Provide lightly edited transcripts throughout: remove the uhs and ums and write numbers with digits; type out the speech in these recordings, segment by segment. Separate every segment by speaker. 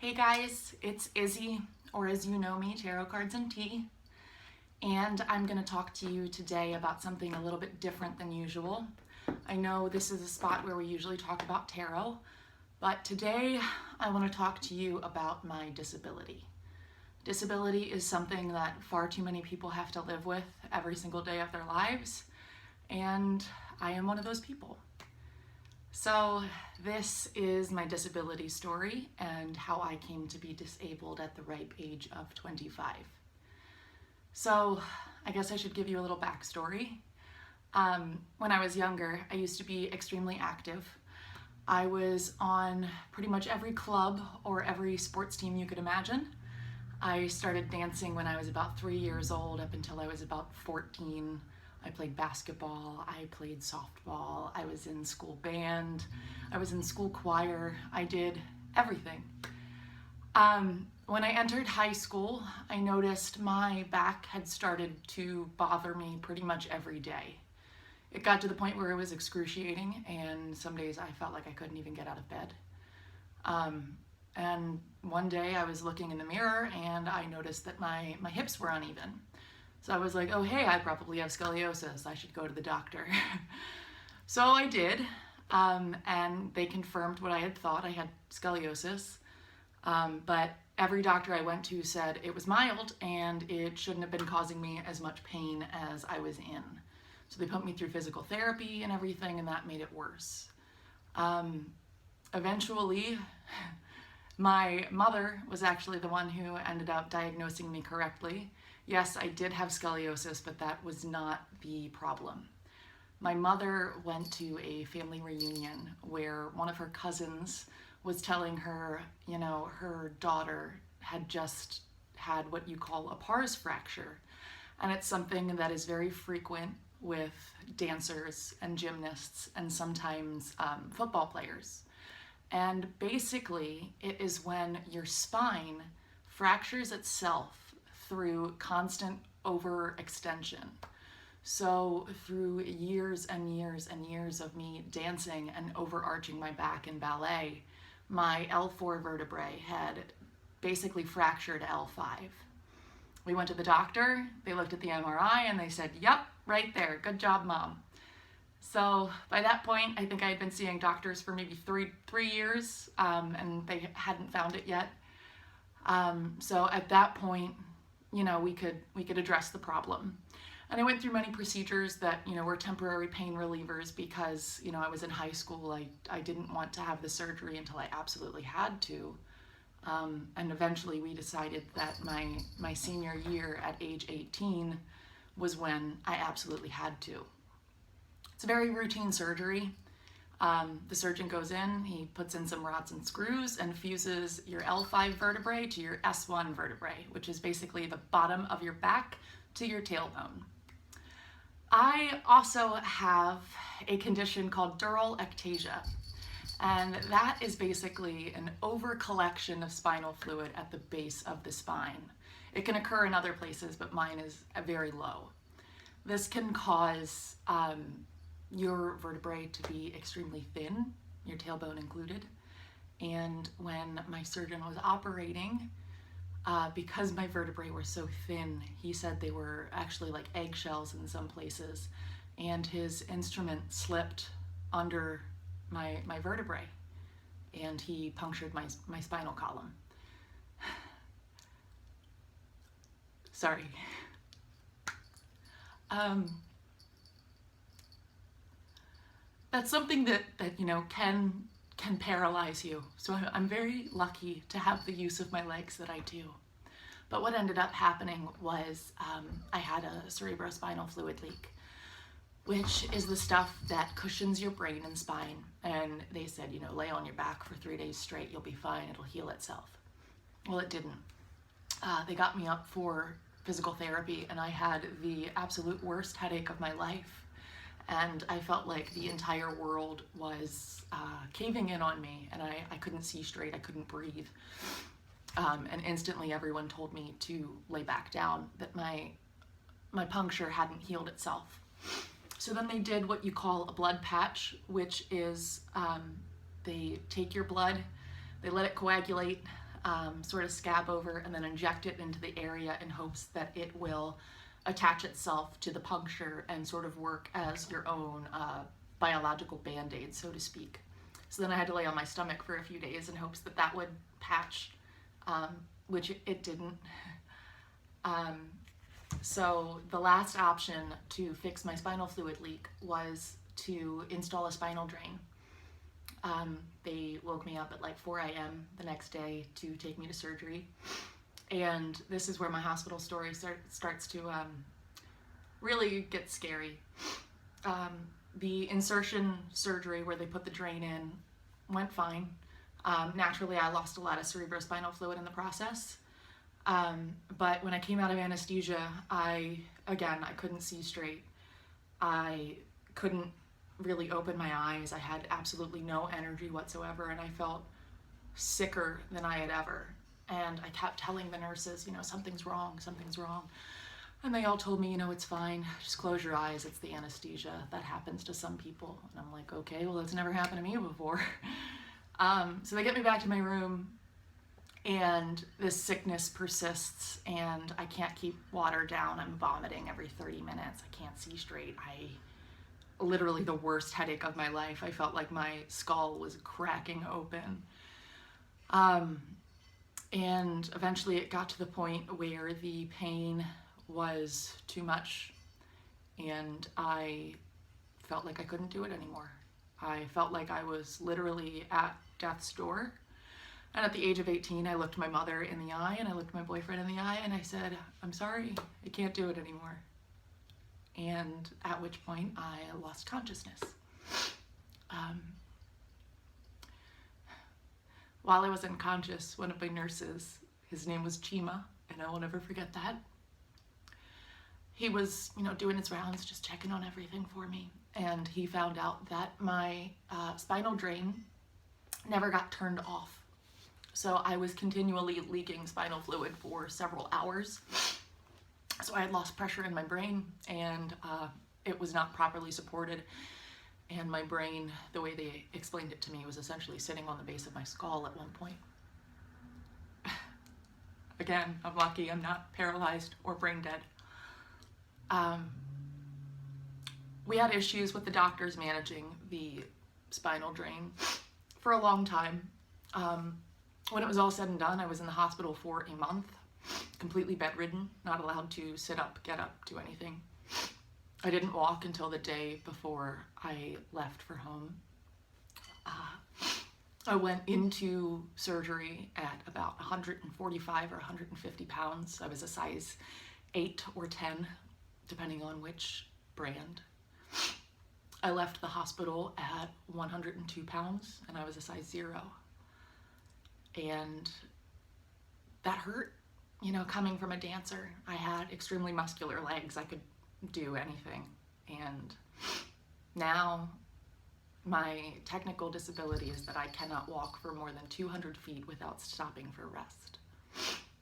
Speaker 1: Hey guys, it's Izzy, or as you know me, Tarot Cards and Tea, and I'm going to talk to you today about something a little bit different than usual. I know this is a spot where we usually talk about tarot, but today I want to talk to you about my disability. Disability is something that far too many people have to live with every single day of their lives, and I am one of those people. So this is my disability story and how I came to be disabled at the ripe age of 25. So I guess I should give you a little backstory. When I was younger, I used to be extremely active. I was on pretty much every club or every sports team you could imagine. I started dancing when I was about 3 years old up until I was about 14. I played basketball, I played softball, I was in school band, I was in school choir, I did everything. When I entered high school, I noticed my back had started to bother me pretty much every day. It got to the point where it was excruciating, and some days I felt like I couldn't even get out of bed. And one day I was looking in the mirror and I noticed that my hips were uneven. So I was like, oh hey, I probably have scoliosis. I should go to the doctor. So I did, and they confirmed what I had thought. I had scoliosis, but every doctor I went to said it was mild and it shouldn't have been causing me as much pain as I was in. So they put me through physical therapy and everything, and that made it worse. Eventually, my mother was actually the one who ended up diagnosing me correctly. Yes, I did have scoliosis, but that was not the problem. My mother went to a family reunion where one of her cousins was telling her, her daughter had just had what you call a pars fracture. And it's something that is very frequent with dancers and gymnasts and sometimes football players. And basically, it is when your spine fractures itself through constant overextension. So through years and years and years of me dancing and overarching my back in ballet, my L4 vertebrae had basically fractured L5. We went to the doctor, they looked at the MRI, and they said, yep, right there, good job, Mom. So by that point, I think I had been seeing doctors for maybe three years, and they hadn't found it yet. So at that point, we could address the problem. And I went through many procedures that, were temporary pain relievers because, I was in high school. I didn't want to have the surgery until I absolutely had to. And eventually we decided that my senior year at age 18 was when I absolutely had to. It's a very routine surgery. The surgeon goes in, he puts in some rods and screws and fuses your L5 vertebrae to your S1 vertebrae, which is basically the bottom of your back to your tailbone. I also have a condition called dural ectasia, and that is basically an overcollection of spinal fluid at the base of the spine. It can occur in other places, but mine is very low. This can cause your vertebrae to be extremely thin, your tailbone included. And when my surgeon was operating, because my vertebrae were so thin, he said they were actually like eggshells in some places, and his instrument slipped under my vertebrae, and he punctured my spinal column. Sorry. That's something that can paralyze you. So I'm very lucky to have the use of my legs that I do. But what ended up happening was I had a cerebrospinal fluid leak, which is the stuff that cushions your brain and spine. And they said, lay on your back for 3 days straight, you'll be fine, it'll heal itself. Well, it didn't. They got me up for physical therapy, and I had the absolute worst headache of my life. And I felt like the entire world was caving in on me, and I couldn't see straight, I couldn't breathe. And instantly everyone told me to lay back down, that my puncture hadn't healed itself. So then they did what you call a blood patch, which is they take your blood, they let it coagulate, sort of scab over and then inject it into the area in hopes that it will attach itself to the puncture and sort of work as your own biological band-aid, so to speak. So then I had to lay on my stomach for a few days in hopes that that would patch, which it didn't. So the last option to fix my spinal fluid leak was to install a spinal drain. They woke me up at like 4 a.m. the next day to take me to surgery. And this is where my hospital story starts to really get scary. The insertion surgery where they put the drain in went fine. Naturally, I lost a lot of cerebrospinal fluid in the process. But when I came out of anesthesia, I couldn't see straight. I couldn't really open my eyes. I had absolutely no energy whatsoever, and I felt sicker than I had ever. And I kept telling the nurses, something's wrong, something's wrong. And they all told me, it's fine. Just close your eyes. It's the anesthesia. That happens to some people. And I'm like, okay, well, that's never happened to me before. So they get me back to my room, and this sickness persists, and I can't keep water down. I'm vomiting every 30 minutes. I can't see straight. Literally the worst headache of my life. I felt like my skull was cracking open. And eventually it got to the point where the pain was too much, and I felt like I couldn't do it anymore. I felt like I was literally at death's door. And at the age of 18, I looked my mother in the eye and I looked my boyfriend in the eye and I said, I'm sorry, I can't do it anymore. And at which point I lost consciousness. While I was unconscious, one of my nurses, his name was Chima, and I will never forget that. He was, doing his rounds, just checking on everything for me. And he found out that my spinal drain never got turned off. So I was continually leaking spinal fluid for several hours. So I had lost pressure in my brain, and it was not properly supported. And my brain, the way they explained it to me, was essentially sitting on the base of my skull at one point. Again, I'm lucky I'm not paralyzed or brain dead. We had issues with the doctors managing the spinal drain for a long time. When it was all said and done, I was in the hospital for a month, completely bedridden, not allowed to sit up, get up, do anything. I didn't walk until the day before I left for home. I went into surgery at about 145 or 150 pounds. I was a size 8 or 10, depending on which brand. I left the hospital at 102 pounds, and I was a size 0. And that hurt, coming from a dancer. I had extremely muscular legs. I could do anything. And now my technical disability is that I cannot walk for more than 200 feet without stopping for rest.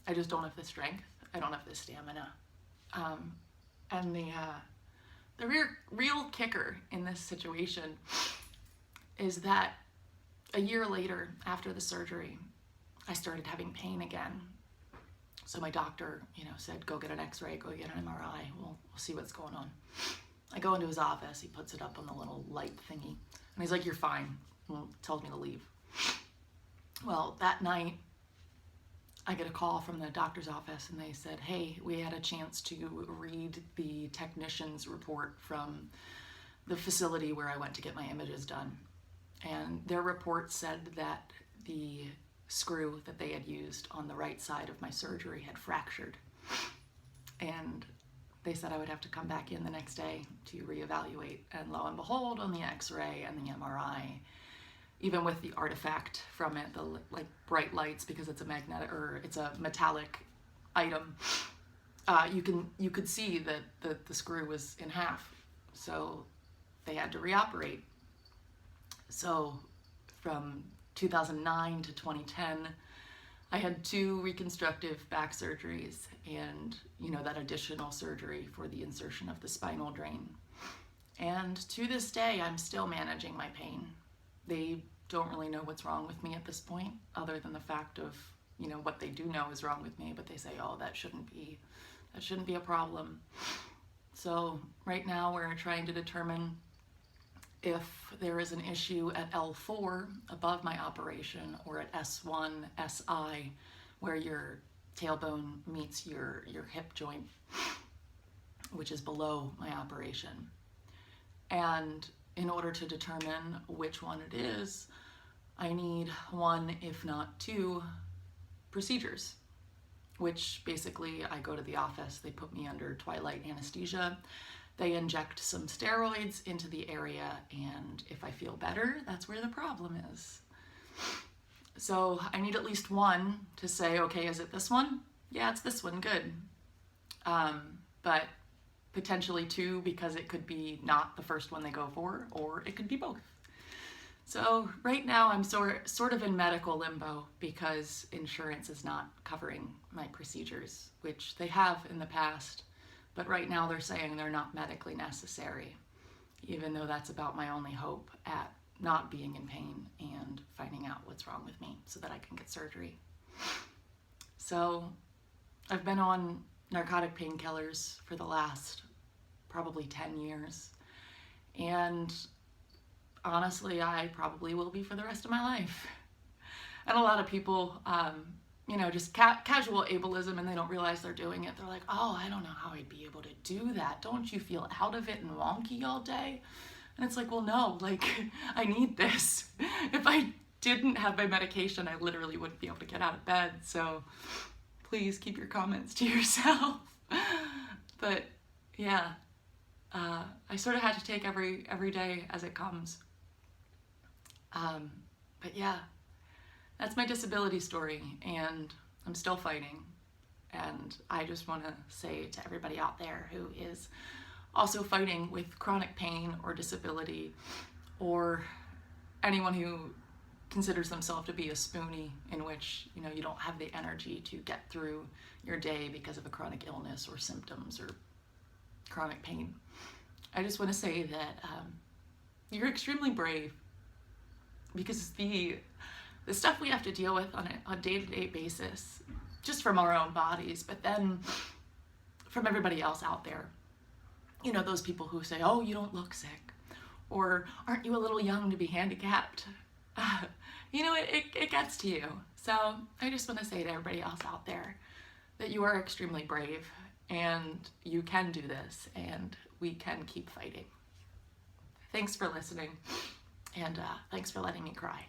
Speaker 1: I just don't have the strength. I don't have the stamina. And the real kicker in this situation is that a year later, after the surgery, I started having pain again. So my doctor, said, go get an x-ray, go get an MRI. We'll see what's going on. I go into his office. He puts it up on the little light thingy. And he's like, you're fine. And tells me to leave. Well, that night, I get a call from the doctor's office, and they said, hey, we had a chance to read the technician's report from the facility where I went to get my images done. And their report said that the screw that they had used on the right side of my surgery had fractured. And they said I would have to come back in the next day to reevaluate. And lo and behold, on the x-ray and the MRI, even with the artifact from it, the bright lights, because it's a metallic item, you could see that the screw was in half. So they had to reoperate. So from 2009 to 2010, I had 2 reconstructive back surgeries and, that additional surgery for the insertion of the spinal drain. And to this day, I'm still managing my pain. They don't really know what's wrong with me at this point, other than the fact of what they do know is wrong with me, but they say, oh, that shouldn't be a problem. So right now we're trying to determine if there is an issue at L4 above my operation or at S1, SI, where your tailbone meets your hip joint, which is below my operation. And in order to determine which one it is, I need 1, if not 2, procedures, which basically I go to the office, they put me under twilight anesthesia, they inject some steroids into the area, and if I feel better, that's where the problem is. So I need at least 1 to say, okay, is it this one? Yeah, it's this one, good. But potentially 2, because it could be not the first one they go for, or it could be both. So right now I'm sort of in medical limbo because insurance is not covering my procedures, which they have in the past, but right now they're saying they're not medically necessary, even though that's about my only hope at not being in pain and finding out what's wrong with me so that I can get surgery. So I've been on narcotic painkillers for the last probably 10 years, and honestly, I probably will be for the rest of my life. And a lot of people, just casual ableism, and they don't realize they're doing it. They're like, oh, I don't know how I'd be able to do that. Don't you feel out of it and wonky all day? And it's like, well, no, I need this. If I didn't have my medication, I literally wouldn't be able to get out of bed. So please keep your comments to yourself. But yeah, I sort of had to take every day as it comes. But yeah, that's my disability story, and I'm still fighting. And I just want to say to everybody out there who is also fighting with chronic pain or disability, or anyone who considers themselves to be a spoonie, in which you don't have the energy to get through your day because of a chronic illness or symptoms or chronic pain. I just want to say that you're extremely brave, because the stuff we have to deal with on a day-to-day basis, just from our own bodies, but then from everybody else out there, those people who say, oh, you don't look sick, or aren't you a little young to be handicapped? It gets to you. So I just want to say to everybody else out there that you are extremely brave, and you can do this, and we can keep fighting. Thanks for listening, and thanks for letting me cry.